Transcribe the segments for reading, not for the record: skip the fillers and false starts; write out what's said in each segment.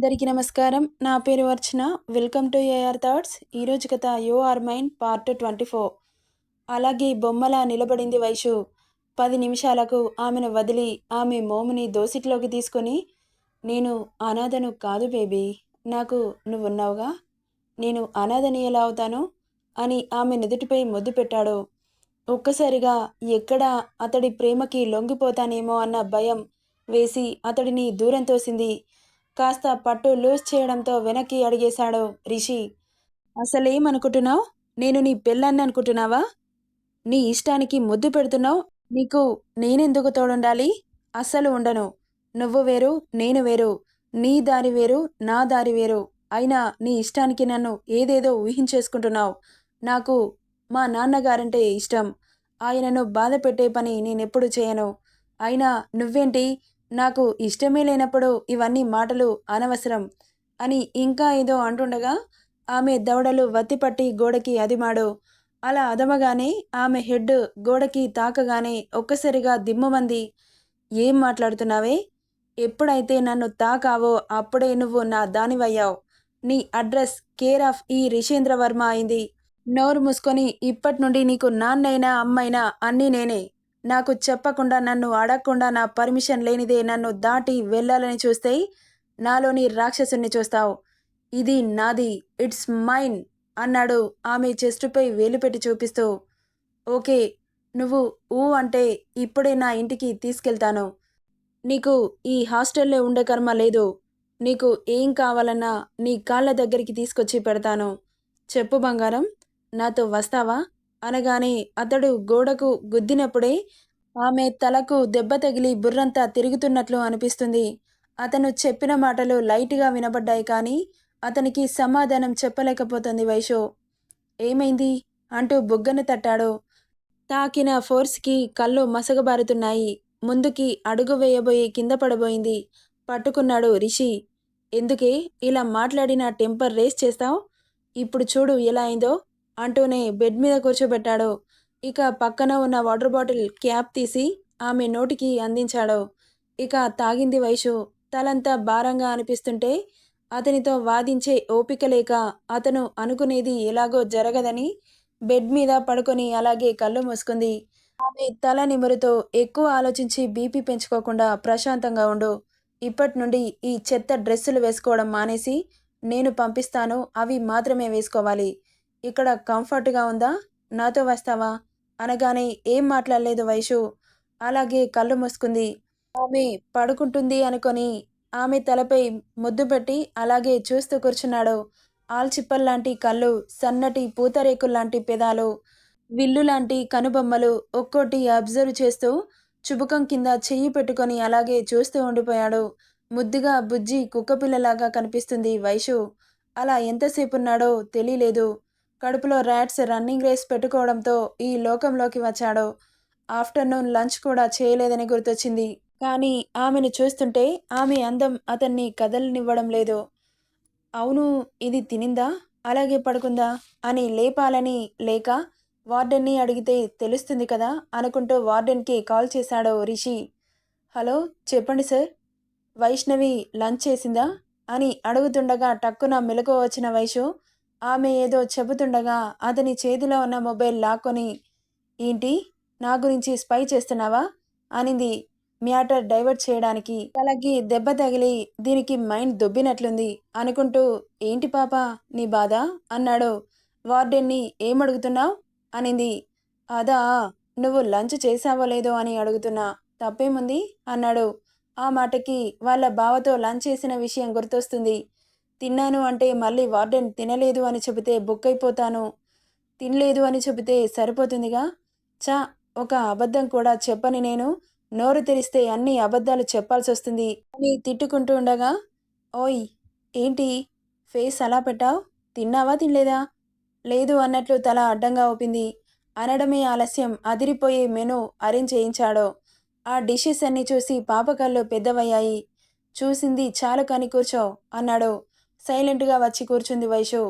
అందరికీ నమస్కారం. నా పేరు Archana. Welcome to A R thoughts. ఈరోజు కథ యు ఆర్ మైన్ పార్ట్ 24. అలాగే బొమ్మలా నిలబడింది వైషు. 10 నిమిషాలకు ఆమెను వదిలి ఆమె మోముని దోసిట్లోకి తీసుకొని, నేను అనాథను కాదు బేబీ, నాకు నువ్వున్నావుగా, నేను అనాథని ఎలా అవుతాను అని ఆమె నుదుటిపై ముద్దు పెట్టాడు. ఒక్కసారిగా ఎక్కడ అతడి ప్రేమకి లొంగిపోతానేమో అన్న భయం వేసి అతడిని దూరం తోసింది. కాస్త పట్టు లూజ్ చేయడంతో వెనక్కి అడిగేశాడు రిషి. అసలేమనుకుంటున్నావు? నేను నీ పెళ్ళాన్ని అనుకుంటున్నావా? నీ ఇష్టానికి ముద్దు పెడుతున్నావు. నీకు నేనెందుకు తోడుండాలి? అస్సలు ఉండను. నువ్వు వేరు, నేను వేరు. నీ దారి వేరు, నా దారి వేరు. అయినా నీ ఇష్టానికి నన్ను ఏదేదో ఊహించేసుకుంటున్నావు. నాకు మా నాన్నగారంటే ఇష్టం. ఆయనను బాధ పెట్టే పని నేనెప్పుడు చేయను. అయినా నువ్వేంటి, నాకు ఇష్టమే లేనప్పుడు ఇవన్నీ మాటలు అనవసరం అని ఇంకా ఏదో అంటుండగా ఆమె దవడలు వత్తిపట్టి గోడకి అదిమాడు. అలా అదమగానే ఆమె హెడ్ గోడకి తాకగానే ఒక్కసారిగా దిమ్ముమంది. ఏం మాట్లాడుతున్నావే? ఎప్పుడైతే నన్ను తాకావో అప్పుడే నువ్వు నా దానివయ్యావు. నీ అడ్రస్ కేర్ ఆఫ్ ఈ రిషేంద్ర వర్మ అయింది. నోరు మూసుకొని ఇప్పటి నుండి నీకు నాన్నైనా అమ్మైనా అన్నీ నేనే. నాకు చెప్పకుండా, నన్ను అడగకుండా, నా పర్మిషన్ లేనిదే నన్ను దాటి వెళ్ళాలని చూస్తే నాలోని రాక్షసుని చూస్తావు. ఇది నాది, ఇట్స్ మైన్ అన్నాడు ఆమె చెస్టుపై వేలుపెట్టి చూపిస్తూ. ఓకే, నువ్వు ఊ అంటే ఇప్పుడే నా ఇంటికి తీసుకెళ్తాను. నీకు ఈ హాస్టల్లో ఉండే కర్మ లేదు. నీకు ఏం కావాలన్నా నీ కాళ్ళ దగ్గరికి తీసుకొచ్చి పెడతాను. చెప్పు బంగారం, నాతో వస్తావా అనగానే అతడు గోడకు గుద్దినప్పుడే ఆమె తలకు దెబ్బ తగిలి బుర్రంతా తిరుగుతున్నట్లు అనిపిస్తుంది. అతను చెప్పిన మాటలు లైట్గా వినబడ్డాయి కానీ అతనికి సమాధానం చెప్పలేకపోతుంది వైషు. ఏమైంది అంటూ బుగ్గను తట్టాడు. తాకిన ఫోర్స్కి కళ్ళు మసగబారుతున్నాయి. ముందుకి అడుగు వేయబోయి కింద పడబోయింది. పట్టుకున్నాడు రిషి. ఎందుకే ఇలా మాట్లాడిన టెంపర్ రేస్ చేస్తావు? ఇప్పుడు చూడు ఎలా అయిందో అంటూనే బెడ్ మీద కూర్చోబెట్టాడు. ఇక పక్కన ఉన్న వాటర్ బాటిల్ క్యాప్ తీసి ఆమె నోటికి అందించాడు. ఇక తాగింది వైషు. తలంతా భారంగా అనిపిస్తుంటే అతనితో వాదించే ఓపిక లేక అతను అనుకునేది ఎలాగో జరగదని బెడ్ మీద పడుకొని అలాగే కళ్ళు మూసుకుంది. ఆమె తల నిమురుతో ఎక్కువ ఆలోచించి బీపీ పెంచుకోకుండా ప్రశాంతంగా ఉండు. ఇప్పటి నుండి ఈ చెత్త డ్రెస్సులు వేసుకోవడం మానేసి నేను పంపిస్తాను, అవి మాత్రమే వేసుకోవాలి. ఇక్కడ కంఫర్ట్గా ఉందా? నాతో వస్తావా అనగానే ఏం మాట్లాడలేదు వైషు. అలాగే కళ్ళు మూసుకుంది. ఆమె పడుకుంటుంది అనుకొని ఆమె తలపై ముద్దు పెట్టి అలాగే చూస్తూ కూర్చున్నాడు. ఆల్చిప్పల్లాంటి కళ్ళు, సన్నటి పూతరేకుల్లాంటి పెదాలు, విల్లులాంటి కనుబొమ్మలు ఒక్కోటి అబ్జర్వ్ చేస్తూ చుబుకం కింద చెయ్యి పెట్టుకొని అలాగే చూస్తూ ఉండిపోయాడు. ముద్దుగా బుజ్జి కుక్కపిల్లలాగా కనిపిస్తుంది వైషు. అలా ఎంతసేపున్నాడో తెలియలేదు. కడుపులో ర్యాట్స్ రన్నింగ్ రేస్ పెట్టుకోవడంతో ఈ లోకంలోకి వచ్చాడు. ఆఫ్టర్నూన్ లంచ్ కూడా చేయలేదని గుర్తొచ్చింది. కానీ ఆమెను చూస్తుంటే ఆమె అందం అతన్ని కదలనివ్వడం లేదు. అవును, ఇది తినిందా, అలాగే పడుకుందా అని లేపాలని లేక వార్డెన్ని అడిగితే తెలుస్తుంది కదా అనుకుంటూ వార్డెన్కి కాల్ చేశాడు రిషి. హలో, చెప్పండి సార్, వైష్ణవి లంచ్ చేసిందా అని అడుగుతుండగా టక్కున మెలకువ వచ్చిన వైషు ఆమె ఏదో చెబుతుండగా అతని చేతిలో ఉన్న మొబైల్ లాక్కొని, ఏంటి, నా గురించి స్పై చేస్తున్నావా అనింది మ్యాటర్ డైవర్ట్ చేయడానికి. తలకి దెబ్బ తగిలి దీనికి మైండ్ దొబ్బినట్లుంది అనుకుంటూ. ఏంటి పాప నీ బాధ అన్నాడు. వార్డెన్ని ఏమడుగుతున్నావు అనింది. అదా, నువ్వు లంచ్ చేసావో లేదో అని అడుగుతున్నా. తప్పేముంది అన్నాడు. ఆ మాటకి వాళ్ళ బావతో లంచ్ చేసిన విషయం గుర్తొస్తుంది. తిన్నాను అంటే మళ్ళీ వార్డెన్ తినలేదు అని చెబితే బుక్కైపోతాను. తినలేదు అని చెబితే సరిపోతుందిగా. చా, ఒక అబద్ధం కూడా చెప్పని నేను నోరు తెరిస్తే అన్ని అబద్ధాలు చెప్పాల్సి వస్తుంది అని తిట్టుకుంటూ ఉండగా, ఓయ్ ఏంటి ఫేస్ అలా పెట్టావు? తిన్నావా తినలేదా? లేదు అన్నట్లు తల అడ్డంగా ఊపింది. అనడమే ఆలస్యం అదిరిపోయే మెనూ అరేంజ్ చేయించాడు. ఆ డిషెస్ అన్ని చూసి పాప కళ్ళు పెద్దవయ్యాయి. చూసింది చాలు కాని కూర్చో అన్నాడు. సైలెంట్గా వచ్చి కూర్చుంది వైషు.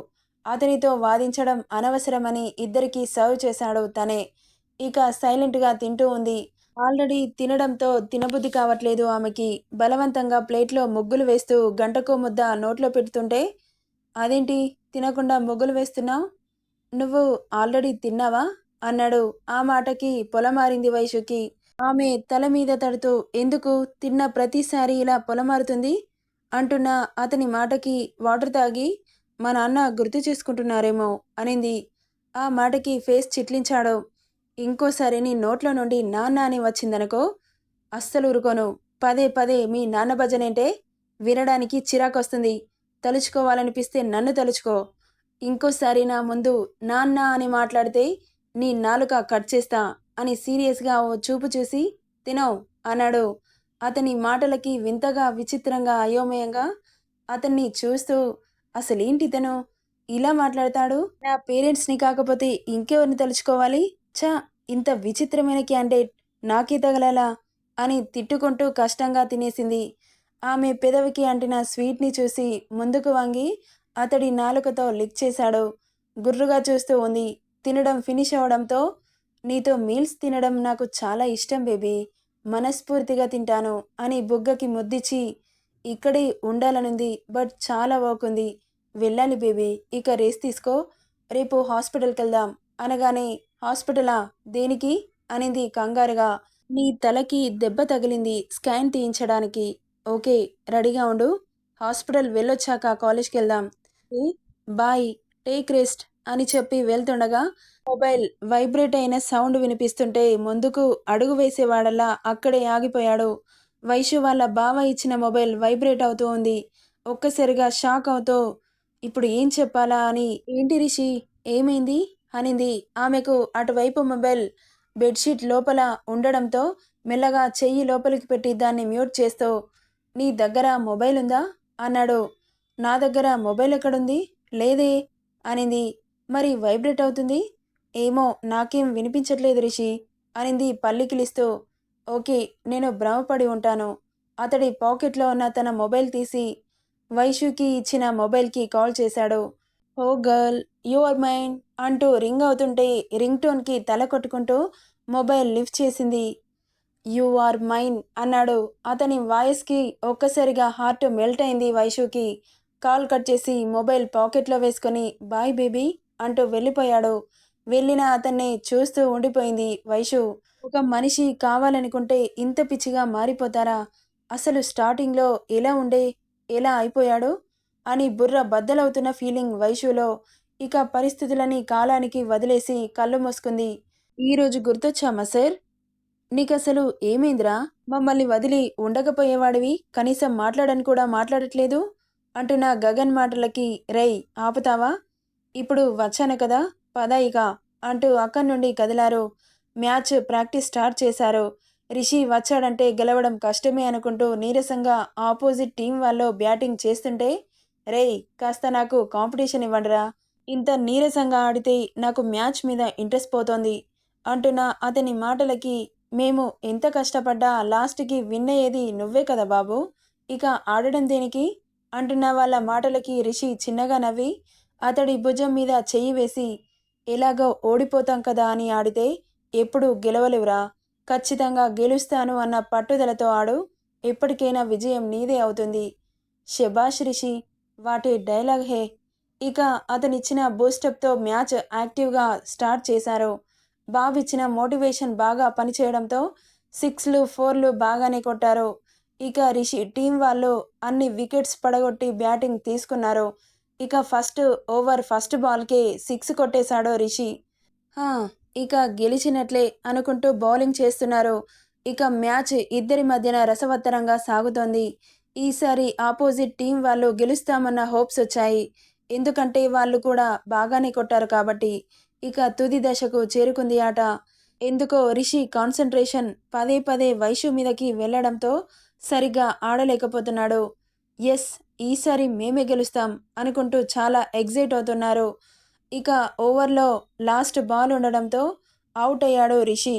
అతనితో వాదించడం అనవసరమని ఇద్దరికీ సర్వ్ చేశాడు తనే. ఇక సైలెంట్గా తింటూ ఉంది. ఆల్రెడీ తినడంతో తినబుద్ధి కావట్లేదు ఆమెకి. బలవంతంగా ప్లేట్‌లో ముగ్గులు వేస్తూ గంటకో ముద్ద నోట్లో పెడుతుంటే, "అదేంటి తినకుండా ముగ్గులు వేస్తున్నావు? నువ్వు ఆల్రెడీ తిన్నావా?" అన్నాడు. ఆ మాటకి పొలమారింది వైషుకి. ఆమె తల మీద తడుతూ, "ఎందుకు తిన్న ప్రతిసారి ఇలా పొలమారుతుంది?" అంటున్న అతని మాటకి వాటర్ తాగి, "మా నాన్న గుర్తు చేసుకుంటున్నారేమో" అనింది. ఆ మాటకి ఫేస్ చిట్లించాడు. "ఇంకోసారి నీ నోట్లో నుండి నాన్న అని వచ్చిందనుకో, అస్సలు ఊరుకోను. పదే పదే మీ నాన్న భజనేంటే? వినడానికి చిరాకొస్తుంది. తలుచుకోవాలనిపిస్తే నన్ను తలుచుకో. ఇంకోసారి నా ముందు నాన్న అని మాట్లాడితే నీ నాలుక కట్ చేస్తా" అని సీరియస్‌గా ఓ చూపు చూసి, "తినవ్" అన్నాడు. అతని మాటలకి వింతగా, విచిత్రంగా, అయోమయంగా అతన్ని చూస్తూ, అసలేంటితను ఇలా మాట్లాడతాడు? నా పేరెంట్స్‌ని కాకపోతే ఇంకెవరిని తలుచుకోవాలి? ఛ! ఇంత విచిత్రమైన క్యాండిడేట్ నాకే తగలాలా? అని తిట్టుకుంటూ కష్టంగా తినేసింది. ఆమె పెదవికి అంటిన స్వీట్‌ని చూసి ముందుకు వంగి అతడి నాలుకతో లిక్ చేశాడు. గుర్రుగా చూస్తూ ఉంది. తినడం ఫినిష్ అవ్వడంతో, "నీతో మీల్స్ తినడం నాకు చాలా ఇష్టం బేబీ. మనస్ఫూర్తిగా తింటాను" అని బుగ్గకి ముద్దిచ్చి, "ఇక్కడే ఉండాలనుంది. బట్ చాలా వర్క్ ఉంది. వెళ్ళాలి బేబీ. ఇక రెస్ట్ తీసుకో. రేపు హాస్పిటల్‌కెళ్దాం" అనగానే, "హాస్పిటలా? దేనికి?" అనింది కంగారుగా. "నీ తలకి దెబ్బ తగిలింది. స్కాన్ తీయించడానికి." "ఓకే. రెడీగా ఉండు. హాస్పిటల్ వెళ్ళొచ్చాక కాలేజ్‌కెళ్దాం." "ఓకే. బాయ్. టేక్ రెస్ట్" అని చెప్పి వెళ్తుండగా మొబైల్ వైబ్రేట్ అయిన సౌండ్ వినిపిస్తుంటే ముందుకు అడుగు వేసేవాడల్లా అక్కడే ఆగిపోయాడు. వైషు వాళ్ళ బావ ఇచ్చిన మొబైల్ వైబ్రేట్ అవుతూ ఉంది. ఒక్కసారిగా షాక్ అవుతూ, ఇప్పుడు ఏం చెప్పాలా అని, "ఏంటి రిషి? ఏమైంది?" అనింది. ఆమెకు అటువైపు మొబైల్ బెడ్‌షీట్ లోపల ఉండడంతో మెల్లగా చెయ్యి లోపలికి పెట్టి దాన్ని మ్యూట్ చేస్తూ, "నీ దగ్గర మొబైల్ ఉందా?" అన్నాడు. "నా దగ్గర మొబైల్ ఎక్కడుంది?" "లేదే" అనింది. "మరి వైబ్రేట్ అవుతుంది?" "ఏమో నాకేం వినిపించట్లేదు రిషి" అనింది పల్లికిలిస్తూ. "ఓకే. నేను భ్రమపడి ఉంటాను." అతడి పాకెట్‌లో ఉన్న తన మొబైల్ తీసి వైషుకి ఇచ్చిన మొబైల్‌కి కాల్ చేశాడు. "ఓ గర్ల్, యూ ఆర్ మైన్" అంటూ రింగ్ అవుతుంటే రింగ్ టోన్‌కి తల కొట్టుకుంటూ మొబైల్ లిఫ్ట్ చేసింది. "యూ ఆర్ మైన్" అన్నాడు. అతని వాయిస్‌కి ఒక్కసారిగా హార్ట్ మెల్ట్ అయింది వైషుకి. కాల్ కట్ చేసి మొబైల్ పాకెట్‌లో వేసుకొని, "బాయ్ బేబీ" అంటూ వెళ్ళిపోయాడు. వెళ్ళిన అతన్ని చూస్తూ ఉండిపోయింది వైషు. ఒక మనిషి కావాలనుకుంటే ఇంత పిచ్చిగా మారిపోతారా? అసలు స్టార్టింగ్‌లో ఎలా ఉండే, ఎలా అయిపోయాడు? అని బుర్ర బద్దలవుతున్న ఫీలింగ్ వైషులో. ఇక పరిస్థితులని కాలానికి వదిలేసి కళ్ళు మూసుకుంది. "ఈరోజు గుర్తొచ్చామా సార్? నీకసలు ఏమైందిరా? మమ్మల్ని వదిలి ఉండకపోయేవాడివి. కనీసం మాట్లాడని కూడా మాట్లాడట్లేదు" అంటున్న గగన్ మాటలకి, "రేయ్ ఆపుతావా? ఇప్పుడు వచ్చాను కదా! పద ఇక" అంటూ అక్కడి నుండి కదిలారు. మ్యాచ్ ప్రాక్టీస్ స్టార్ట్ చేశారు. రిషి వచ్చాడంటే గెలవడం కష్టమే అనుకుంటూ నీరసంగా ఆపోజిట్ టీం వాళ్ళు బ్యాటింగ్ చేస్తుంటే, "రేయ్ కాస్త నాకు కాంపిటీషన్ ఇవ్వండిరా. ఇంత నీరసంగా ఆడితే నాకు మ్యాచ్ మీద ఇంట్రెస్ట్ పోతోంది" అంటున్న అతని మాటలకి, "మేము ఎంత కష్టపడ్డా లాస్ట్‌కి విన్ అయ్యేది నువ్వే కదా బాబూ! ఇక ఆడడం దేనికి?" అంటున్న వాళ్ళ మాటలకి రిషి చిన్నగా నవ్వి అతడి భుజం మీద చెయ్యి వేసి, "ఎలాగో ఓడిపోతాం కదా అని ఆడితే ఎప్పుడూ గెలవలేవురా. ఖచ్చితంగా గెలుస్తాను అన్న పట్టుదలతో ఆడు. ఎప్పటికైనా విజయం నీదే అవుతుంది." శభాష్ రిషి! వాట్ ఏ డైలాగ్ హే! ఇక అతనిచ్చిన బూస్టప్‌తో మ్యాచ్ యాక్టివ్‌గా స్టార్ట్ చేశారు. బాబు ఇచ్చిన మోటివేషన్ బాగా పనిచేయడంతో 6లు, 4లు బాగానే కొట్టారు. ఇక రిషి టీం వాళ్ళు అన్ని వికెట్స్ పడగొట్టి బ్యాటింగ్ తీసుకున్నారు. ఇక ఫస్ట్ ఓవర్ ఫస్ట్ బాల్‌కే 6 కొట్టేశాడు రిషి. ఆ! ఇక గెలిచినట్లే అనుకుంటూ బౌలింగ్ చేస్తున్నారు. ఇక మ్యాచ్ ఇద్దరి మధ్యన రసవత్తరంగా సాగుతోంది. ఈసారి ఆపోజిట్ టీం వాళ్ళు గెలుస్తామన్న హోప్స్ వచ్చాయి. ఎందుకంటే వాళ్ళు కూడా బాగానే కొట్టారు కాబట్టి. ఇక తుది దశకు చేరుకుంది ఆట. ఎందుకో రిషి కాన్సంట్రేషన్ పదే పదే వైషు మీదకి వెళ్ళడంతో సరిగ్గా ఆడలేకపోతున్నాడు. "యెస్! ఈసారి మేమే గెలుస్తాం" అనుకుంటూ చాలా ఎక్సైట్ అవుతున్నారు. ఇక ఓవర్‌లో లాస్ట్ బాల్ ఉండడంతో ఔట్ అయ్యాడు రిషి.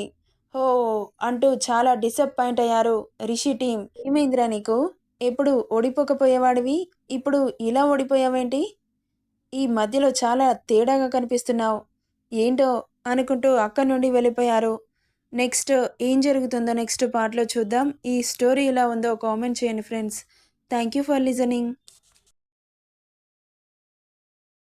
"ఓహ్!" అంటూ చాలా డిసప్పాయింట్ అయ్యారు రిషి టీమ్. "ఏమైందిరా నీకు? ఎప్పుడు ఓడిపోకపోయేవాడివి. ఇప్పుడు ఇలా ఓడిపోయావేంటి? ఈ మధ్యలో చాలా తేడాగా కనిపిస్తున్నావు." ఏంటో అనుకుంటూ అక్కడి నుండి వెళ్ళిపోయారు. నెక్స్ట్ ఏం జరుగుతుందో నెక్స్ట్ పార్ట్‌లో చూద్దాం. ఈ స్టోరీ ఎలా ఉందో కామెంట్ చేయండి friends. Thank you for listening.